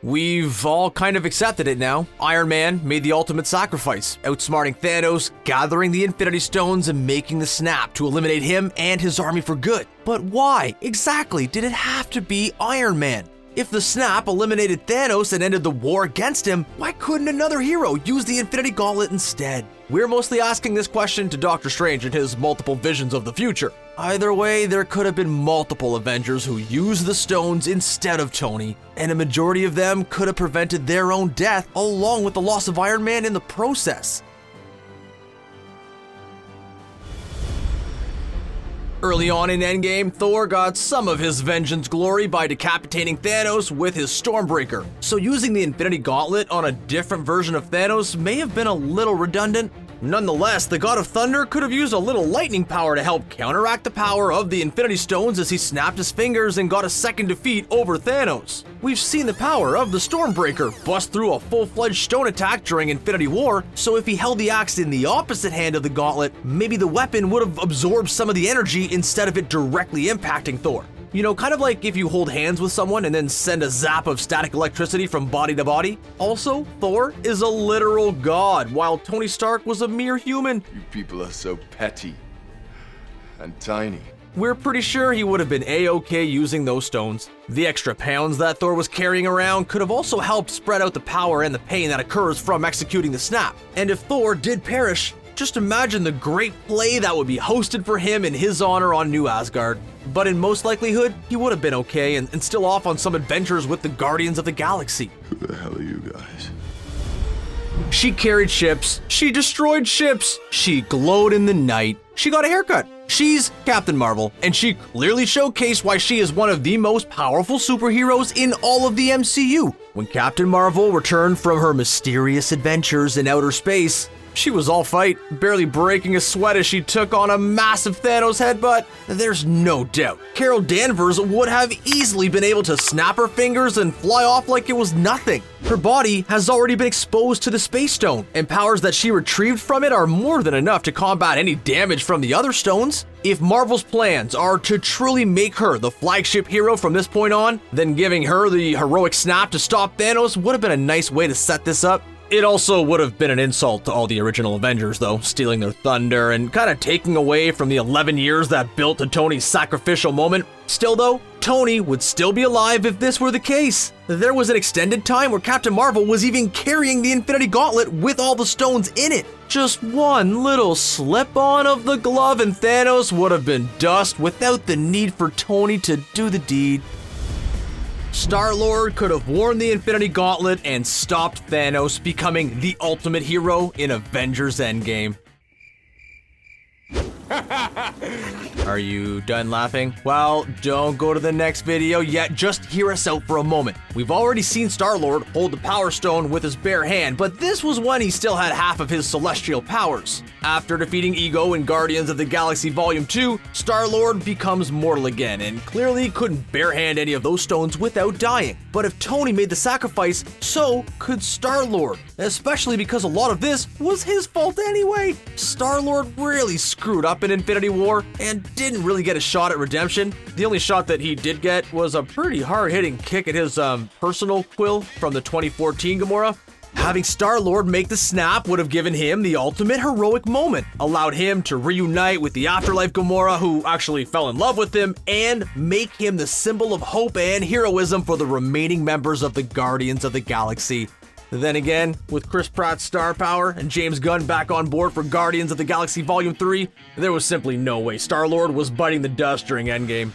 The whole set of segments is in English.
We've all kind of accepted it now. Iron Man made the ultimate sacrifice, outsmarting Thanos, gathering the Infinity Stones, and making the snap to eliminate him and his army for good. But why exactly did it have to be Iron Man? If the snap eliminated Thanos and ended the war against him, why couldn't another hero use the Infinity Gauntlet instead? We're mostly asking this question to Doctor Strange and his multiple visions of the future. Either way, there could have been multiple Avengers who used the stones instead of Tony, and a majority of them could have prevented their own death along with the loss of Iron Man in the process. Early on in Endgame, Thor got some of his vengeance glory by decapitating Thanos with his Stormbreaker. So using the Infinity Gauntlet on a different version of Thanos may have been a little redundant. Nonetheless, the God of Thunder could have used a little lightning power to help counteract the power of the Infinity Stones as he snapped his fingers and got a second defeat over Thanos. We've seen the power of the Stormbreaker bust through a full-fledged stone attack during Infinity War, so if he held the axe in the opposite hand of the gauntlet, maybe the weapon would have absorbed some of the energy instead of it directly impacting Thor. You know, kind of like if you hold hands with someone and then send a zap of static electricity from body to body. Also, Thor is a literal god, while Tony Stark was a mere human. You people are so petty and tiny. We're pretty sure he would have been A-okay using those stones. The extra pounds that Thor was carrying around could have also helped spread out the power and the pain that occurs from executing the snap. And if Thor did perish, just imagine the great play that would be hosted for him in his honor on New Asgard. But in most likelihood, he would have been okay and still off on some adventures with the Guardians of the Galaxy. Who the hell are you guys? She carried ships, she destroyed ships, she glowed in the night, she got a haircut. She's Captain Marvel, and she clearly showcased why she is one of the most powerful superheroes in all of the MCU. When Captain Marvel returned from her mysterious adventures in outer space, she was all fight, barely breaking a sweat as she took on a massive Thanos headbutt. There's no doubt Carol Danvers would have easily been able to snap her fingers and fly off like it was nothing. Her body has already been exposed to the Space Stone, and powers that she retrieved from it are more than enough to combat any damage from the other stones. If Marvel's plans are to truly make her the flagship hero from this point on, then giving her the heroic snap to stop Thanos would have been a nice way to set this up. It also would have been an insult to all the original Avengers, though, stealing their thunder and kind of taking away from the 11 years that built to Tony's sacrificial moment. Still, though, Tony would still be alive if this were the case. There was an extended time where Captain Marvel was even carrying the Infinity Gauntlet with all the stones in it. Just one little slip-on of the glove and Thanos would have been dust without the need for Tony to do the deed. Starlord could have worn the Infinity Gauntlet and stopped Thanos, becoming the ultimate hero in Avengers Endgame. Are you done laughing? Well, don't go to the next video yet, just hear us out for a moment. We've already seen Starlord hold the Power Stone with his bare hand, but this was when he still had half of his celestial powers. After defeating Ego in Guardians of the Galaxy Volume 2, Starlord becomes mortal again, and clearly couldn't barehand any of those stones without dying. But if Tony made the sacrifice, so could Starlord, especially because a lot of this was his fault anyway. Starlord really screwed up in Infinity War and didn't really get a shot at redemption. The only shot that he did get was a pretty hard-hitting kick at his personal quill from the 2014 Gamora. Having Starlord make the snap would have given him the ultimate heroic moment, allowed him to reunite with the Afterlife Gamora, who actually fell in love with him, and make him the symbol of hope and heroism for the remaining members of the Guardians of the Galaxy. Then again, with Chris Pratt's star power and James Gunn back on board for Guardians of the Galaxy Volume 3, there was simply no way Starlord was biting the dust during Endgame.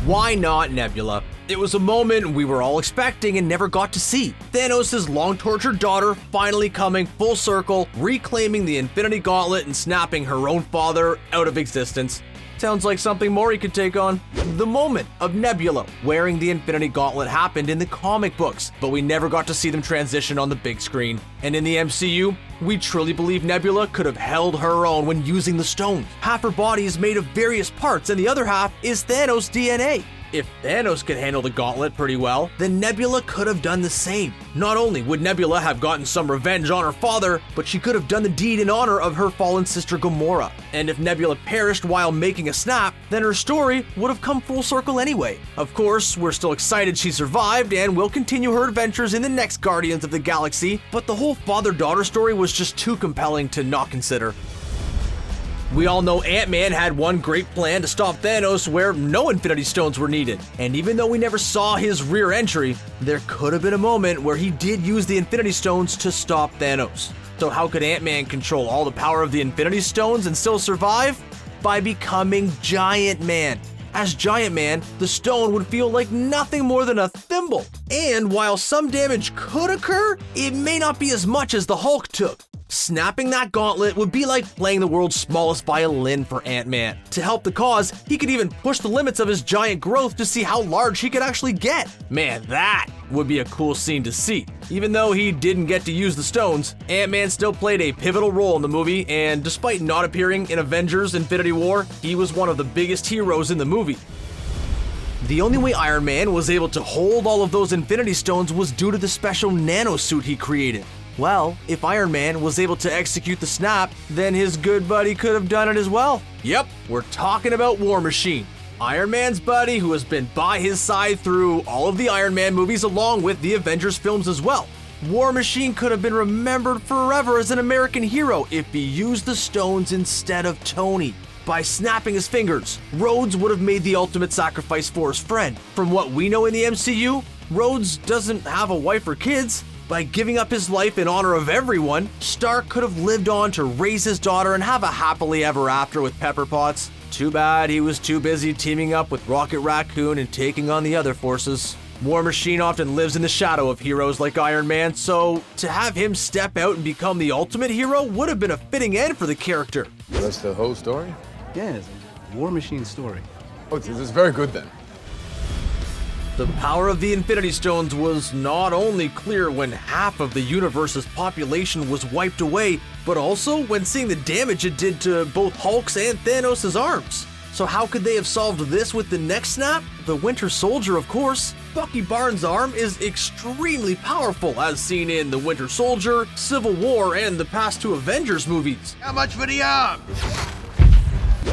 Why not Nebula? It was a moment we were all expecting and never got to see. Thanos' long-tortured daughter finally coming full circle, reclaiming the Infinity Gauntlet and snapping her own father out of existence. Sounds like something more he could take on. The moment of Nebula wearing the Infinity Gauntlet happened in the comic books, but we never got to see them transition on the big screen. And in the MCU, We truly believe Nebula could have held her own when using the stone. Half her body is made of various parts and the other half is Thanos' DNA. If Thanos could handle the gauntlet pretty well, then Nebula could have done the same. Not only would Nebula have gotten some revenge on her father, but she could have done the deed in honor of her fallen sister Gamora. And if Nebula perished while making a snap, then her story would have come full circle anyway. Of course, we're still excited she survived and will continue her adventures in the next Guardians of the Galaxy, but the whole father-daughter story was just too compelling to not consider. We all know Ant-Man had one great plan to stop Thanos where no Infinity Stones were needed. And even though we never saw his rear entry, there could have been a moment where he did use the Infinity Stones to stop Thanos. So how could Ant-Man control all the power of the Infinity Stones and still survive? By becoming Giant Man. As Giant Man, the stone would feel like nothing more than a thimble. And while some damage could occur, it may not be as much as the Hulk took. Snapping that gauntlet would be like playing the world's smallest violin for Ant-Man. To help the cause, he could even push the limits of his giant growth to see how large he could actually get. Man, that would be a cool scene to see. Even though he didn't get to use the stones, Ant-Man still played a pivotal role in the movie, and despite not appearing in Avengers Infinity War, he was one of the biggest heroes in the movie. The only way Iron Man was able to hold all of those Infinity Stones was due to the special nanosuit he created. Well, if Iron Man was able to execute the snap, then his good buddy could have done it as well. Yep, we're talking about War Machine. Iron Man's buddy who has been by his side through all of the Iron Man movies along with the Avengers films as well. War Machine could have been remembered forever as an American hero if he used the stones instead of Tony. By snapping his fingers, Rhodes would have made the ultimate sacrifice for his friend. From what we know in the MCU, Rhodes doesn't have a wife or kids. By giving up his life in honor of everyone, Stark could have lived on to raise his daughter and have a happily ever after with Pepper Potts. Too bad he was too busy teaming up with Rocket Raccoon and taking on the other forces. War Machine often lives in the shadow of heroes like Iron Man, so to have him step out and become the ultimate hero would have been a fitting end for the character. That's the whole story? Yeah, it's a War Machine story. Oh, this is very good then. The power of the Infinity Stones was not only clear when half of the universe's population was wiped away, but also when seeing the damage it did to both Hulk's and Thanos' arms. So how could they have solved this with the next snap? The Winter Soldier, of course. Bucky Barnes' arm is extremely powerful, as seen in The Winter Soldier, Civil War, and the past two Avengers movies. How much for the arm?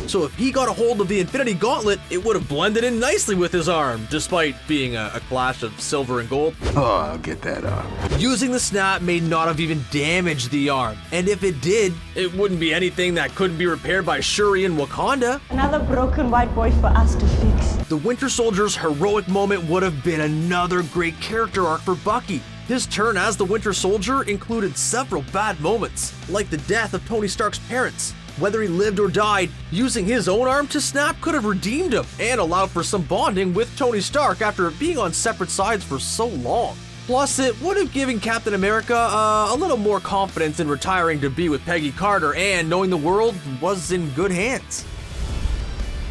So if he got a hold of the Infinity Gauntlet, it would have blended in nicely with his arm, despite being a clash of silver and gold. Oh, I'll get that arm. Using the snap may not have even damaged the arm, and if it did, it wouldn't be anything that couldn't be repaired by Shuri in Wakanda. Another broken white boy for us to fix. The Winter Soldier's heroic moment would have been another great character arc for Bucky. His turn as the Winter Soldier included several bad moments, like the death of Tony Stark's parents. Whether he lived or died, using his own arm to snap could have redeemed him and allowed for some bonding with Tony Stark after being on separate sides for so long. Plus, it would have given Captain America a little more confidence in retiring to be with Peggy Carter and knowing the world was in good hands.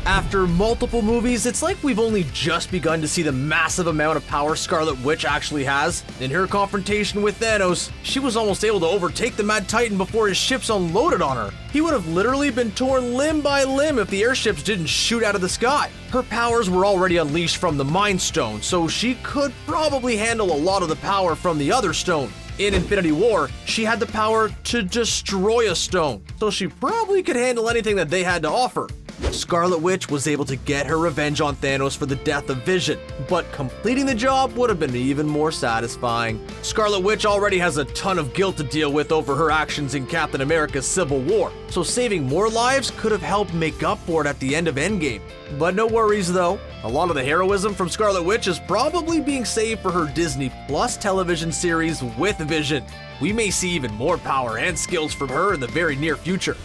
After multiple movies, it's like we've only just begun to see the massive amount of power Scarlet Witch actually has. In her confrontation with Thanos, she was almost able to overtake the Mad Titan before his ships unloaded on her. He would have literally been torn limb by limb if the airships didn't shoot out of the sky. Her powers were already unleashed from the Mind Stone, so she could probably handle a lot of the power from the other stone. In Infinity War, she had the power to destroy a stone, so she probably could handle anything that they had to offer. Scarlet Witch was able to get her revenge on Thanos for the death of Vision, but completing the job would have been even more satisfying. Scarlet Witch already has a ton of guilt to deal with over her actions in Captain America's Civil War, so saving more lives could have helped make up for it at the end of Endgame. But no worries though, a lot of the heroism from Scarlet Witch is probably being saved for her Disney Plus television series with Vision. We may see even more power and skills from her in the very near future.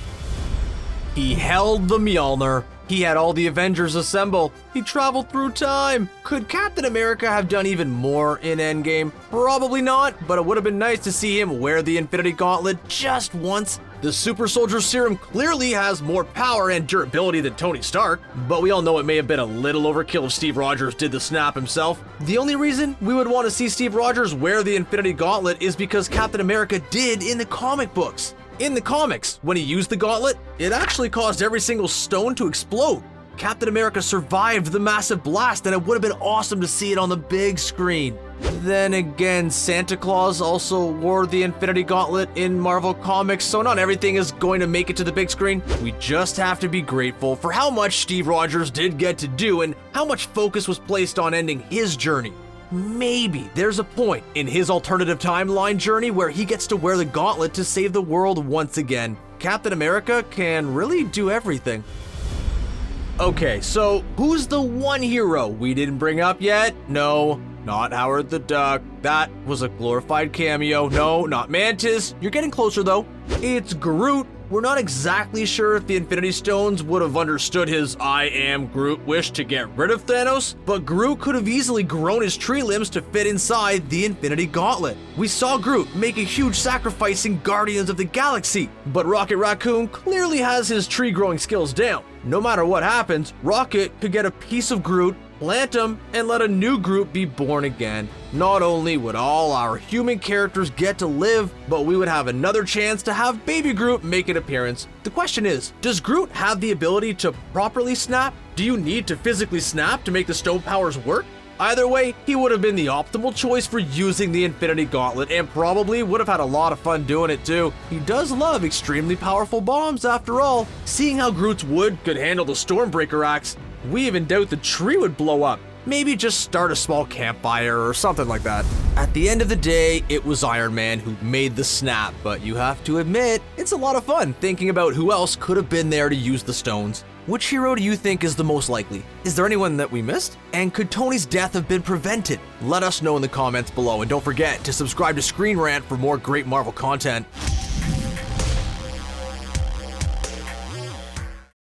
He held the Mjolnir. He had all the Avengers assemble. He traveled through time. Could Captain America have done even more in Endgame? Probably not, but it would have been nice to see him wear the Infinity Gauntlet just once. The super soldier serum clearly has more power and durability than Tony Stark, but we all know it may have been a little overkill if Steve Rogers did the snap himself. The only reason we would want to see Steve Rogers wear the Infinity Gauntlet is because Captain America did in the comic books. In the comics, when he used the gauntlet, it actually caused every single stone to explode. Captain America survived the massive blast, and it would have been awesome to see it on the big screen. Then again, Santa Claus also wore the Infinity Gauntlet in Marvel Comics, so not everything is going to make it to the big screen. We just have to be grateful for how much Steve Rogers did get to do and how much focus was placed on ending his journey. Maybe there's a point in his alternative timeline journey where he gets to wear the gauntlet to save the world once again. Captain America can really do everything. Okay, so who's the one hero we didn't bring up yet? No, not Howard the Duck. That was a glorified cameo. No, not Mantis. You're getting closer though. It's Groot. We're not exactly sure if the Infinity Stones would have understood his I am Groot wish to get rid of Thanos, but Groot could have easily grown his tree limbs to fit inside the Infinity Gauntlet. We saw Groot make a huge sacrifice in Guardians of the Galaxy, but Rocket Raccoon clearly has his tree growing skills down. No matter what happens, Rocket could get a piece of Groot, plant him, and let a new Groot be born again. Not only would all our human characters get to live, but we would have another chance to have baby Groot make an appearance. The question is, does Groot have the ability to properly snap? Do you need to physically snap to make the stone powers work? Either way, he would have been the optimal choice for using the Infinity Gauntlet and probably would have had a lot of fun doing it too. He does love extremely powerful bombs after all. Seeing how Groot's wood could handle the Stormbreaker axe, we even doubt the tree would blow up. Maybe just start a small campfire or something like that. At the end of the day, it was Iron Man who made the snap, but you have to admit, it's a lot of fun thinking about who else could have been there to use the stones. Which hero do you think is the most likely? Is there anyone that we missed? And could Tony's death have been prevented? Let us know in the comments below, and don't forget to subscribe to ScreenRant for more great Marvel content.